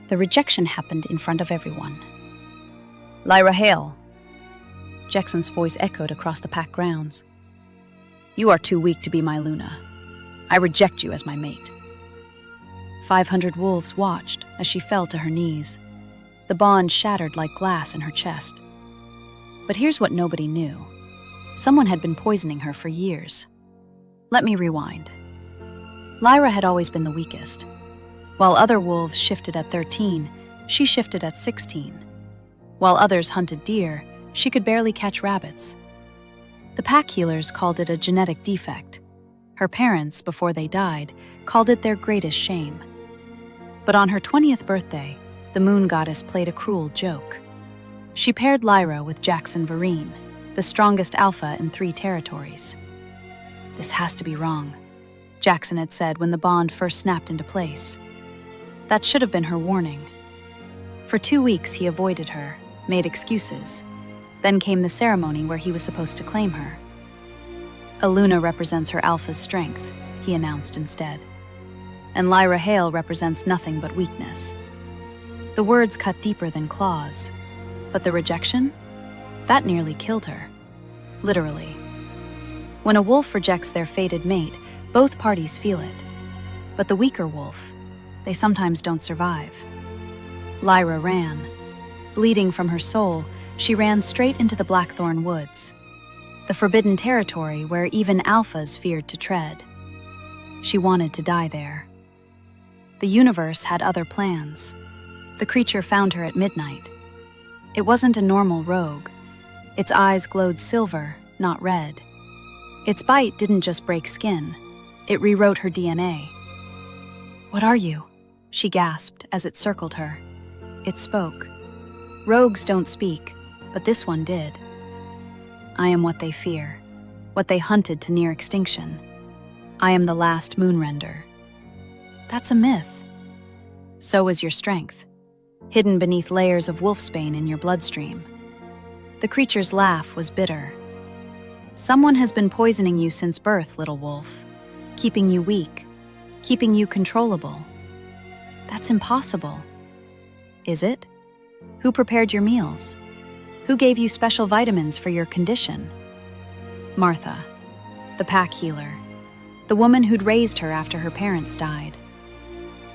The rejection happened in front of everyone. "Lyra, hail!" Jackson's voice echoed across the packed grounds. "You are too weak to be my Luna. I reject you as my mate." 500 wolves watched as she fell to her knees. The bond shattered like glass in her chest. But here's what nobody knew. Someone had been poisoning her for years. Let me rewind. Lyra had always been the weakest. While other wolves shifted at 13, she shifted at 16. While others hunted deer, she could barely catch rabbits. The pack healers called it a genetic defect. Her parents, before they died, called it their greatest shame. But on her 20th birthday, the moon goddess played a cruel joke. She paired Lyra with Jackson Vereen, the strongest alpha in 3 territories. "This has to be wrong," Jackson had said when the bond first snapped into place. That should have been her warning. For 2 weeks he avoided her, made excuses. Then came the ceremony where he was supposed to claim her. "A Luna represents her alpha's strength," he announced instead. "And Lyra Hale represents nothing but weakness." The words cut deeper than claws. But the rejection? That nearly killed her. Literally. When a wolf rejects their fated mate, both parties feel it. But the weaker wolf, they sometimes don't survive. Lyra ran. Bleeding from her soul, she ran straight into the Blackthorn Woods, the forbidden territory where even alphas feared to tread. She wanted to die there. The universe had other plans. The creature found her at midnight. It wasn't a normal rogue. Its eyes glowed silver, not red. Its bite didn't just break skin. It rewrote her DNA. "What are you?" she gasped as it circled her. It spoke. Rogues don't speak, but this one did. "I am what they fear, what they hunted to near extinction. I am the last moonrender." That's a myth. So is your strength, hidden beneath layers of wolfsbane in your bloodstream. The creature's laugh was bitter. "Someone has been poisoning you since birth, little wolf, keeping you weak, keeping you controllable." That's impossible. Is it? Who prepared your meals? Who gave you special vitamins for your condition? Martha, the pack healer, the woman who'd raised her after her parents died.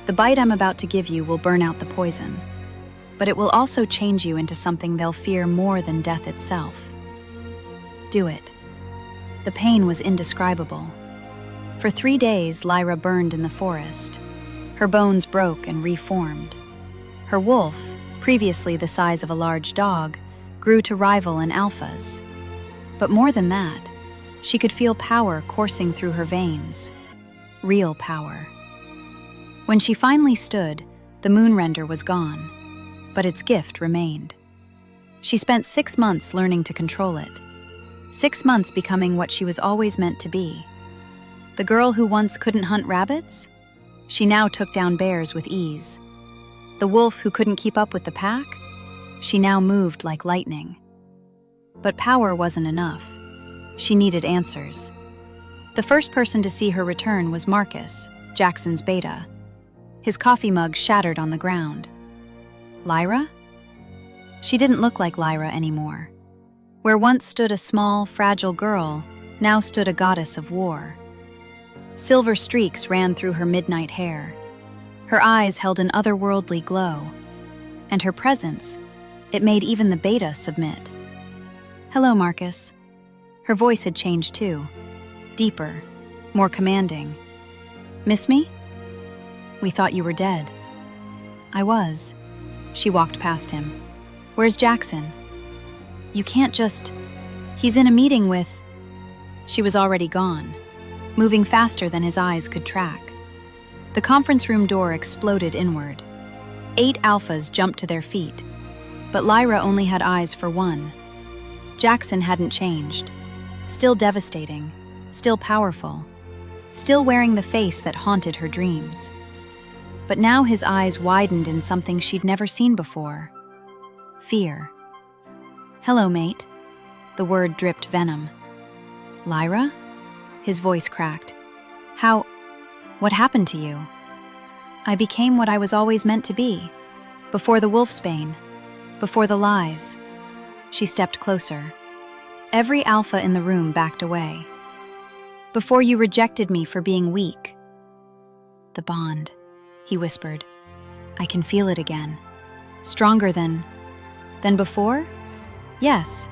"The bite I'm about to give you will burn out the poison, but it will also change you into something they'll fear more than death itself. Do it." The pain was indescribable. For 3 days, Lyra burned in the forest. Her bones broke and reformed. Her wolf, previously the size of a large dog, grew to rival in alphas. But more than that, she could feel power coursing through her veins. Real power. When she finally stood, the moonrender was gone, but its gift remained. She spent 6 months learning to control it. 6 months becoming what she was always meant to be. The girl who once couldn't hunt rabbits? She now took down bears with ease. The wolf who couldn't keep up with the pack? She now moved like lightning. But power wasn't enough. She needed answers. The first person to see her return was Marcus, Jackson's beta. His coffee mug shattered on the ground. Lyra? She didn't look like Lyra anymore. Where once stood a small, fragile girl, now stood a goddess of war. Silver streaks ran through her midnight hair. Her eyes held an otherworldly glow. And her presence, it made even the beta submit. "Hello, Marcus." Her voice had changed too. Deeper, more commanding. "Miss me? We thought you were dead." "I was." She walked past him. "Where's Jackson?" "You can't just... He's in a meeting with..." She was already gone, moving faster than his eyes could track. The conference room door exploded inward. 8 alphas jumped to their feet, but Lyra only had eyes for one. Jackson hadn't changed. Still devastating, still powerful, still wearing the face that haunted her dreams. But now his eyes widened in something she'd never seen before. Fear. "Hello, mate." The word dripped venom. "Lyra?" His voice cracked. What happened to you?" "I became what I was always meant to be. Before the wolfsbane, before the lies. She stepped closer. Every alpha in the room backed away. Before you rejected me for being weak. The bond, he whispered. I can feel it again. Stronger than before? Yes.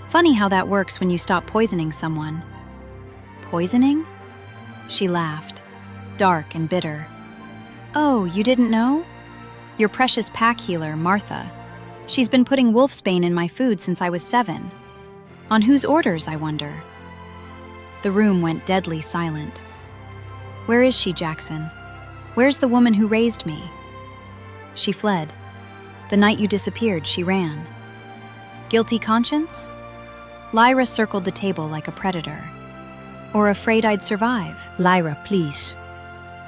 Funny how that works when you stop poisoning someone. Poisoning? She laughed, dark and bitter. Oh, you didn't know? Your precious pack healer, Martha. She's been putting wolfsbane in my food since I was 7. On whose orders, I wonder? The room went deadly silent. Where is she, Jackson? Where's the woman who raised me? She fled. The night you disappeared, she ran. Guilty conscience? Lyra circled the table like a predator. Or afraid I'd survive? Lyra, please.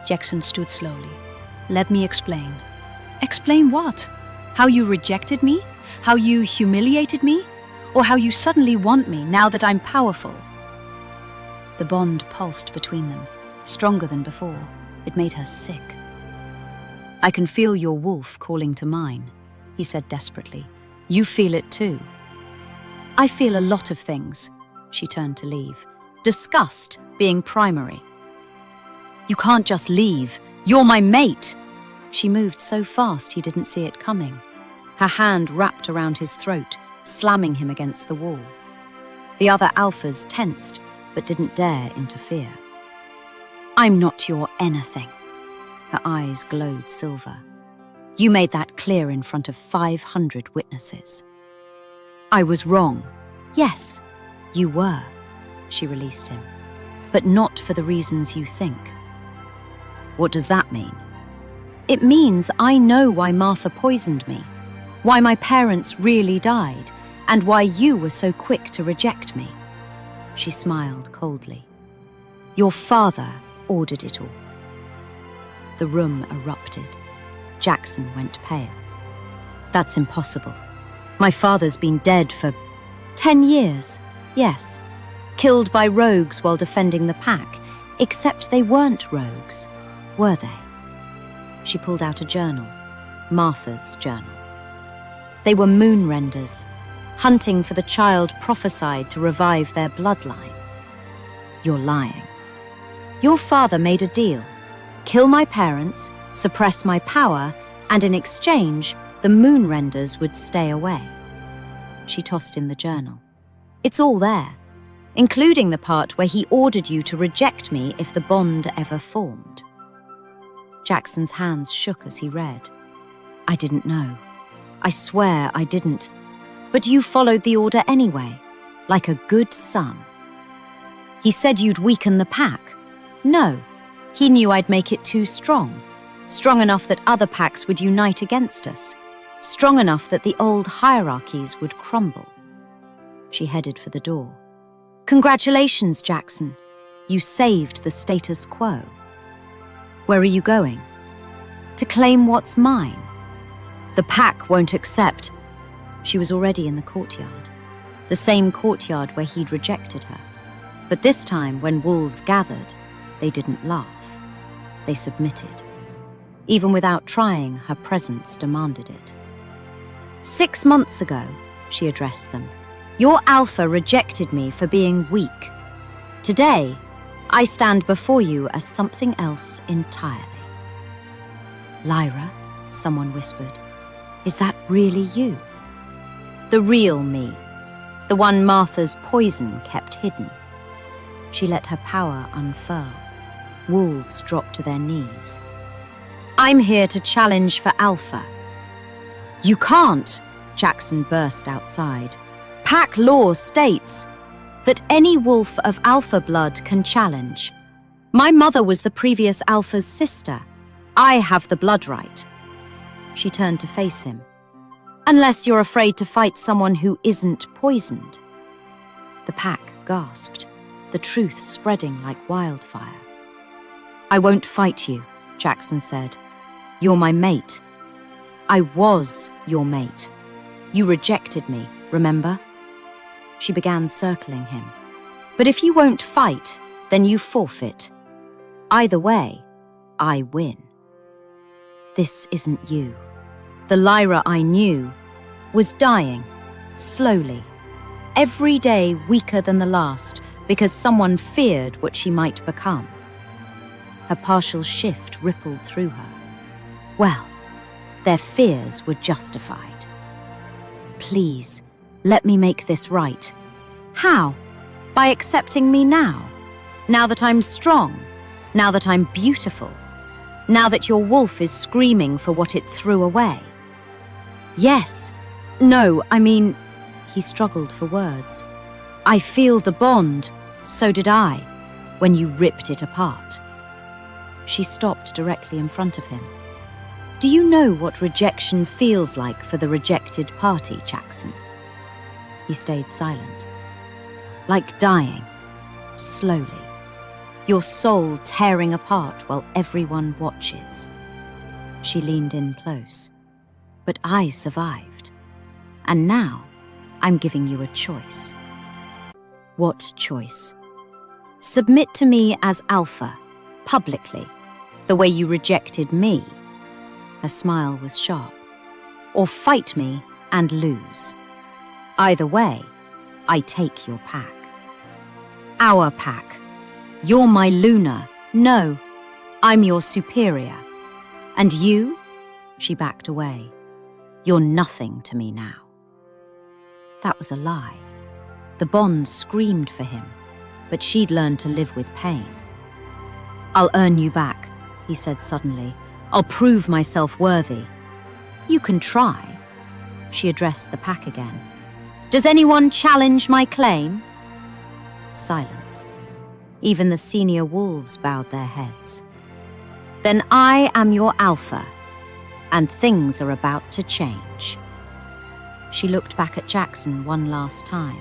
Jackson stood slowly. Let me explain. Explain what? How you rejected me? How you humiliated me? Or how you suddenly want me now that I'm powerful? The bond pulsed between them, stronger than before. It made her sick. I can feel your wolf calling to mine, he said desperately. You feel it too. I feel a lot of things. She turned to leave. Disgust being primary. You can't just leave. You're my mate. She moved so fast he didn't see it coming. Her hand wrapped around his throat, slamming him against the wall. The other alphas tensed, but didn't dare interfere. I'm not your anything. Her eyes glowed silver. You made that clear in front of 500 witnesses. I was wrong. Yes, you were, she released him. But not for the reasons you think. What does that mean? It means I know why Martha poisoned me, why my parents really died, and why you were so quick to reject me. She smiled coldly. Your father ordered it all. The room erupted. Jackson went pale. That's impossible. My father's been dead for 10 years, yes. Killed by rogues while defending the pack, except they weren't rogues, were they? She pulled out a journal, Martha's journal. They were moonrenders, hunting for the child prophesied to revive their bloodline. You're lying. Your father made a deal. Kill my parents, suppress my power, and in exchange, the moonrenders would stay away. She tossed in the journal. It's all there, including the part where he ordered you to reject me if the bond ever formed. Jackson's hands shook as he read. I didn't know. I swear I didn't. But you followed the order anyway, like a good son. He said you'd weaken the pack. No, he knew I'd make it too strong. Strong enough that other packs would unite against us. Strong enough that the old hierarchies would crumble. She headed for the door. Congratulations, Jackson. You saved the status quo. Where are you going? To claim what's mine. The pack won't accept. She was already in the courtyard. The same courtyard where he'd rejected her. But this time, when wolves gathered, they didn't laugh. They submitted. Even without trying, her presence demanded it. 6 months ago, she addressed them, your alpha rejected me for being weak. Today, I stand before you as something else entirely. Lyra, someone whispered, is that really you? The real me, the one Martha's poison kept hidden. She let her power unfurl. Wolves dropped to their knees. I'm here to challenge for alpha. You can't, Jackson burst outside. Pack law states that any wolf of alpha blood can challenge. My mother was the previous alpha's sister. I have the blood right. She turned to face him. Unless you're afraid to fight someone who isn't poisoned. The pack gasped, the truth spreading like wildfire. I won't fight you, Jackson said. You're my mate. I was your mate. You rejected me, remember? She began circling him. But if you won't fight, then you forfeit. Either way, I win. This isn't you. The Lyra I knew was dying, slowly, every day weaker than the last because someone feared what she might become. Her partial shift rippled through her. Well, their fears were justified. Please, let me make this right. How? By accepting me now? Now that I'm strong? Now that I'm beautiful? Now that your wolf is screaming for what it threw away? Yes. No, I mean, he struggled for words. I feel the bond, so did I, when you ripped it apart. She stopped directly in front of him. Do you know what rejection feels like for the rejected party, Jackson? He stayed silent. Like dying, slowly. Your soul tearing apart while everyone watches. She leaned in close. But I survived. And now, I'm giving you a choice. What choice? Submit to me as alpha, publicly, the way you rejected me. Her smile was sharp. Or fight me and lose. Either way, I take your pack. Our pack. You're my Luna. No, I'm your superior. And you? She backed away. You're nothing to me now. That was a lie. The bond screamed for him, but she'd learned to live with pain. I'll earn you back, he said suddenly. I'll prove myself worthy. You can try. She addressed the pack again. Does anyone challenge my claim? Silence. Even the senior wolves bowed their heads. Then I am your alpha, and things are about to change. She looked back at Jackson one last time.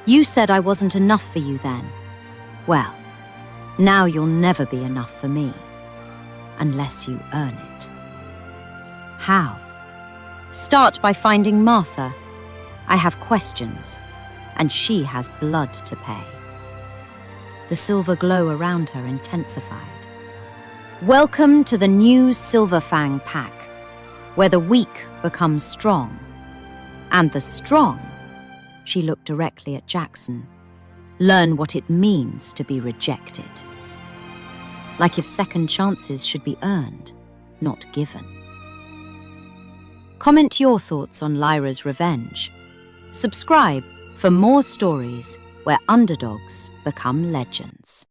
You said I wasn't enough for you then. Well, now you'll never be enough for me, unless you earn it. How? Start by finding Martha. I have questions, and she has blood to pay. The silver glow around her intensified. Welcome to the new Silver Fang pack, where the weak become strong. And the strong, she looked directly at Jackson, learn what it means to be rejected. Like if second chances should be earned, not given. Comment your thoughts on Lyra's revenge. Subscribe for more stories where underdogs become legends.